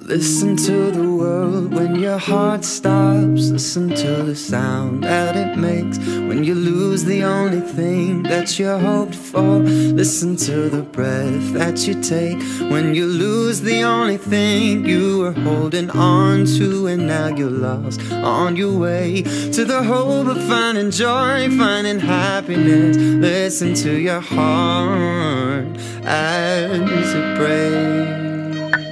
Listen to the world when your heart stops. Listen to the sound that it makes when you lose the only thing that you hoped for. Listen to the breath that you take when you lose the only thing you were holding on to, and now you're lost on your way to the hope of finding joy, finding happiness. Listen to your heart as it breaks.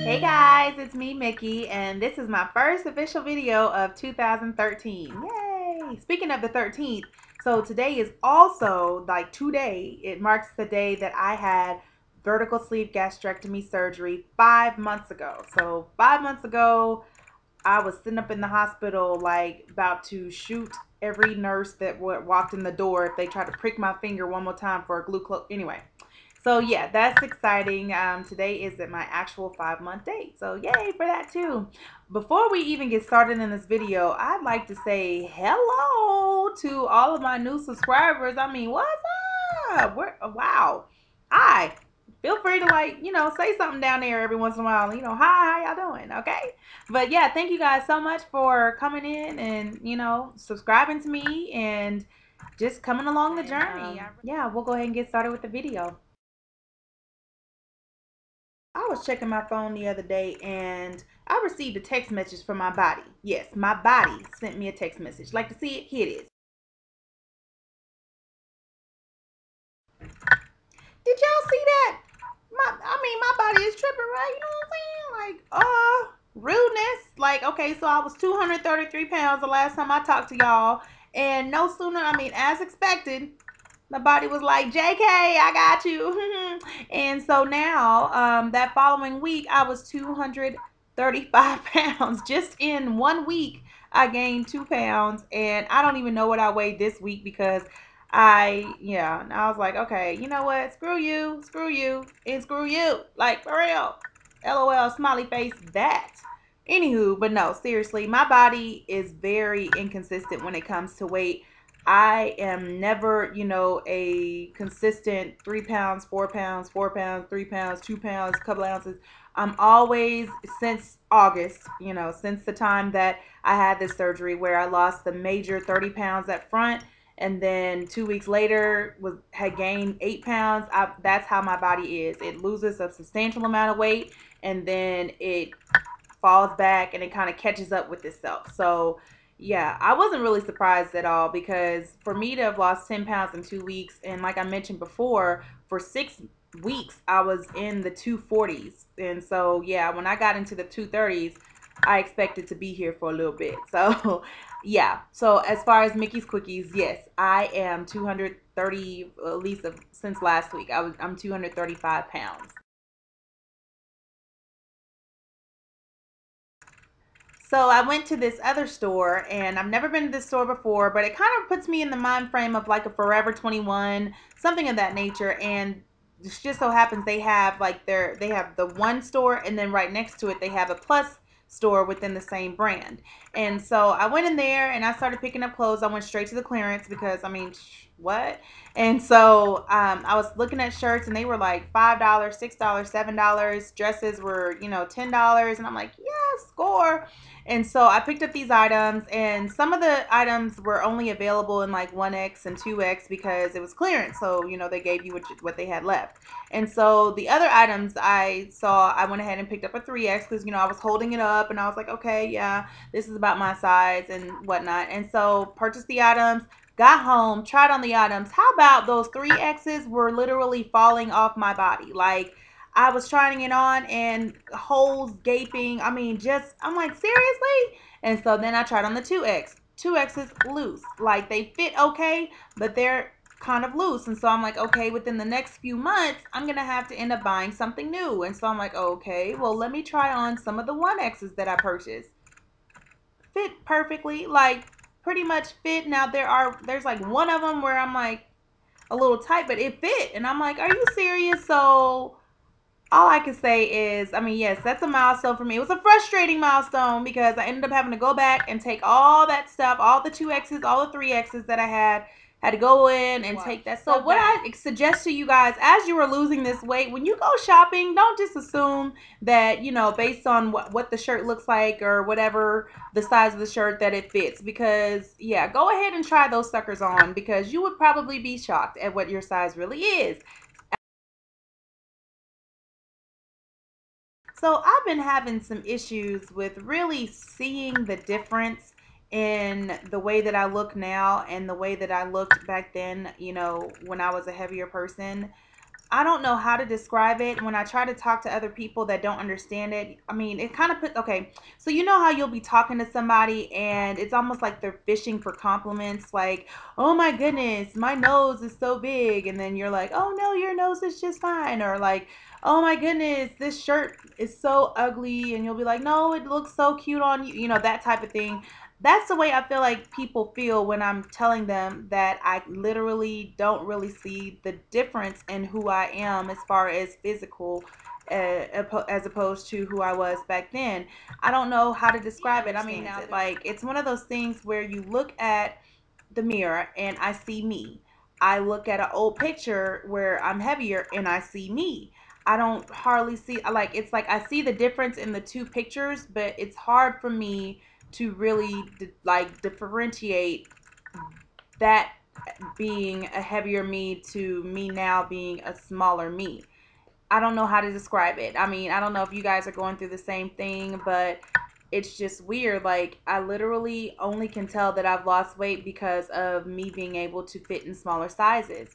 Hey guys, it's me, Mickey, and this is my first official video of 2013. Yay! Speaking of the 13th, so today is also, like today, it marks the day that I had vertical sleeve gastrectomy surgery 5 months ago. So 5 months ago, I was sitting up in the hospital like about to shoot every nurse that walked in the door if they tried to prick my finger one more time for a glucose. Anyway. So yeah, that's exciting. Today is my actual 5-month date. So yay for that too. Before we even get started in this video, I'd like to say hello to all of my new subscribers. I mean, what's up? Wow. Hi. Feel free to say something down there every once in a while. Hi, how y'all doing? Okay. But yeah, thank you guys so much for coming in and, subscribing to me and just coming along the journey. Yeah, we'll go ahead and get started with the video. I was checking my phone the other day and I received a text message from my body. Yes, my body sent me a text message. Like to see it? Here it is. Did y'all see that? My body is tripping, right? You know what I'm saying? Like, rudeness. Like, okay, so I was 233 pounds the last time I talked to y'all. And no sooner, as expected, my body was like, JK, I got you. And so now, that following week, I was 235 pounds. Just in 1 week, I gained 2 pounds. And I don't even know what I weighed this week because I was like, okay, you know what? Screw you, and screw you. Like, for real. LOL, smiley face, that. Anywho, but no, seriously, my body is very inconsistent when it comes to weight. I am never, a consistent 3 pounds, 4 pounds, 4 pounds, 3 pounds, 2 pounds, a couple ounces. I'm always, since August, since the time that I had this surgery where I lost the major 30 pounds up front, and then 2 weeks later had gained 8 pounds. That's how my body is. It loses a substantial amount of weight, and then it falls back and it kind of catches up with itself. So yeah, I wasn't really surprised at all because for me to have lost 10 pounds in 2 weeks, and like I mentioned before, for 6 weeks I was in the 240s. And so yeah, when I got into the 230s, I expected to be here for a little bit. So yeah, so as far as Mickey's Quickies, yes, I am 230, at least since last week. I'm 235 pounds. So I went to this other store, and I've never been to this store before, but it kind of puts me in the mind frame of like a Forever 21, something of that nature. And it just so happens they have they have the one store, and then right next to it they have a Plus store within the same brand. And so I went in there and I started picking up clothes. I went straight to the clearance because what? And so I was looking at shirts and they were like $5, $6, $7. Dresses were, $10. And I'm like, yeah, score. And so I picked up these items, and some of the items were only available in like 1X and 2X because it was clearance. So, they gave you what they had left. And so the other items I saw, I went ahead and picked up a 3X because, I was holding it up and I was like, okay, yeah, this is about my size and whatnot. And so purchased the items, got home, tried on the items. How about those 3Xs were literally falling off my body? Like, I was trying it on and holes gaping. I'm like, seriously? And so then I tried on the 2X. 2X is loose. Like, they fit okay, but they're kind of loose. And so I'm like, okay, within the next few months, I'm going to have to end up buying something new. And so I'm like, okay, well, let me try on some of the 1Xs that I purchased. Fit perfectly. Like, pretty much fit. Now, there's like one of them where I'm like a little tight, but it fit. And I'm like, are you serious? So all I can say is, yes, that's a milestone for me. It was a frustrating milestone because I ended up having to go back and take all that stuff, all the 2Xs, all the 3Xs that I had to go in and take that stuff. So what I suggest to you guys, as you are losing this weight, when you go shopping, don't just assume that, you know, based on what the shirt looks like or whatever the size of the shirt, that it fits. Because yeah, go ahead and try those suckers on, because you would probably be shocked at what your size really is. So I've been having some issues with really seeing the difference in the way that I look now and the way that I looked back then, you know, when I was a heavier person. I don't know how to describe it. When I try to talk to other people that don't understand it, I mean, it kind of puts, okay, so you know how you'll be talking to somebody and it's almost like they're fishing for compliments, like, oh my goodness, my nose is so big. And then you're like, oh no, your nose is just fine. Or like, oh my goodness, this shirt is so ugly. And you'll be like, no, it looks so cute on you, you know, that type of thing. That's the way I feel like people feel when I'm telling them that I literally don't really see the difference in who I am as far as physical, as opposed to who I was back then. I don't know how to describe it. I mean, like, it's one of those things where you look at the mirror and I see me. I look at an old picture where I'm heavier and I see me. I don't hardly see, like, it's like I see the difference in the two pictures, but it's hard for me to really like differentiate that being a heavier me to me now being a smaller me. I don't know how to describe it. I mean, I don't know if you guys are going through the same thing, but it's just weird. Like, I literally only can tell that I've lost weight because of me being able to fit in smaller sizes.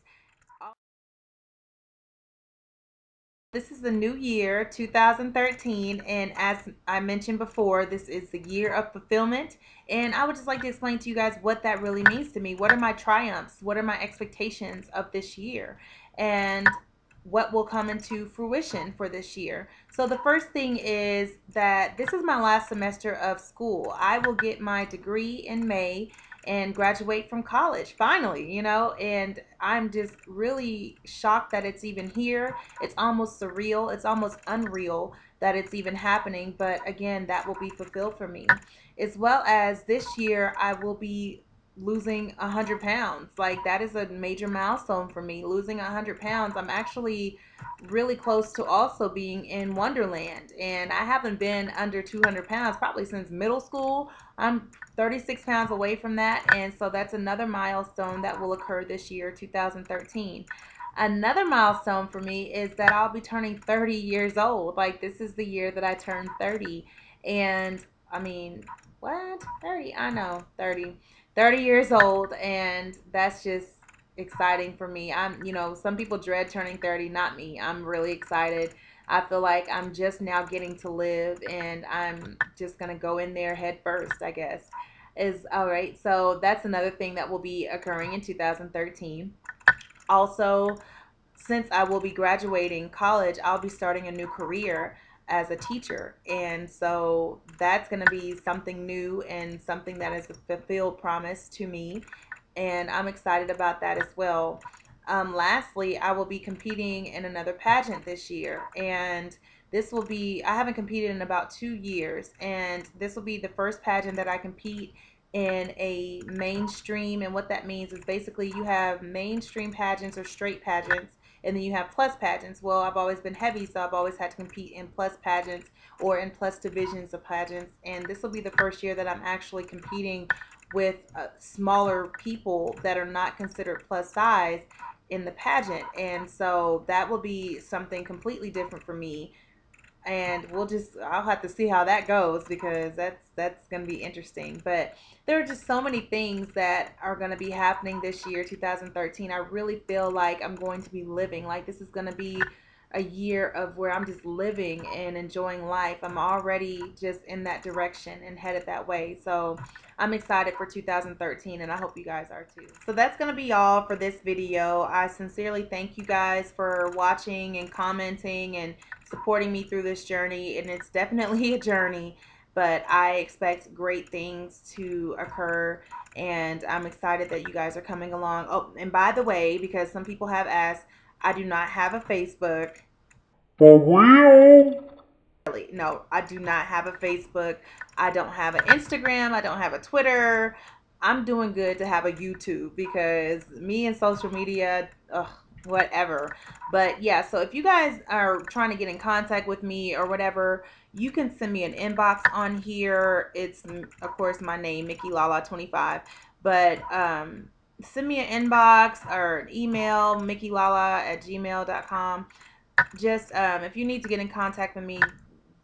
This is the new year, 2013, and as I mentioned before, this is the year of fulfillment. And I would just like to explain to you guys what that really means to me. What are my triumphs? What are my expectations of this year? And what will come into fruition for this year? So the first thing is that this is my last semester of school. I will get my degree in May and graduate from college finally, you know, and I'm just really shocked that it's even here. It's almost surreal, it's almost unreal that it's even happening, but again, that will be fulfilled for me. As well as this year I will be losing 100 pounds. Like, that is a major milestone for me, losing 100 pounds. I'm actually really close to also being in Wonderland, and I haven't been under 200 pounds probably since middle school. I'm 36 pounds away from that, and so that's another milestone that will occur this year, 2013. Another milestone for me is that I'll be turning 30 years old. Like, this is the year that I turned 30. And I mean, what? 30? I know, 30. 30 years old, and that's just exciting for me. I'm, you know, some people dread turning 30, not me. I'm really excited. I feel like I'm just now getting to live, and I'm just going to go in there head first, I guess. Is all right. So that's another thing that will be occurring in 2013. Also, since I will be graduating college, I'll be starting a new career as a teacher. And so that's going to be something new and something that is a fulfilled promise to me. And I'm excited about that as well. Lastly, I will be competing in another pageant this year. And this will be, I haven't competed in about 2 years. And this will be the first pageant that I compete in a mainstream. And what that means is basically you have mainstream pageants or straight pageants, and then you have plus pageants. Well, I've always been heavy, so I've always had to compete in plus pageants or in plus divisions of pageants. And this will be the first year that I'm actually competing with smaller people that are not considered plus size in the pageant. And so that will be something completely different for me, and I'll have to see how that goes, because that's going to be interesting. But there are just so many things that are going to be happening this year, 2013. I really feel like I'm going to be living, like, this is going to be a year of where I'm just living and enjoying life. I'm already just in that direction and headed that way. So I'm excited for 2013, and I hope you guys are too. So that's going to be all for this video. I sincerely thank you guys for watching and commenting and supporting me through this journey. And it's definitely a journey, but I expect great things to occur, and I'm excited that you guys are coming along. Oh, and by the way, because some people have asked, I do not have a Facebook. For real? No, I do not have a Facebook. I don't have an Instagram. I don't have a Twitter. I'm doing good to have a YouTube, because me and social media, ugh, whatever. But yeah, so if you guys are trying to get in contact with me or whatever, you can send me an inbox on here. It's, of course, my name, Mickey Lala 25. But send me an inbox or an email, mickeylala@gmail.com. Just if you need to get in contact with me,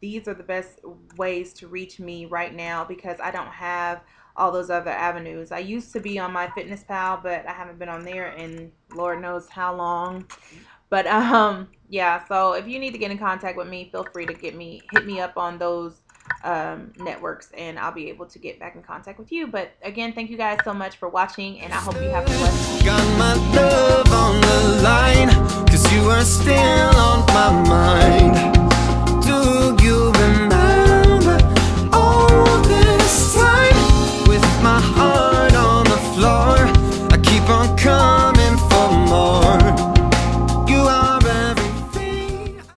these are the best ways to reach me right now, because I don't have all those other avenues. I used to be on my Fitness Pal, but I haven't been on there in Lord knows how long. But yeah, so if you need to get in contact with me, feel free to hit me up on those networks, and I'll be able to get back in contact with you. But again, thank you guys so much for watching, and I hope you have a blessed. Got my love on the line, 'cause you are still on my mind.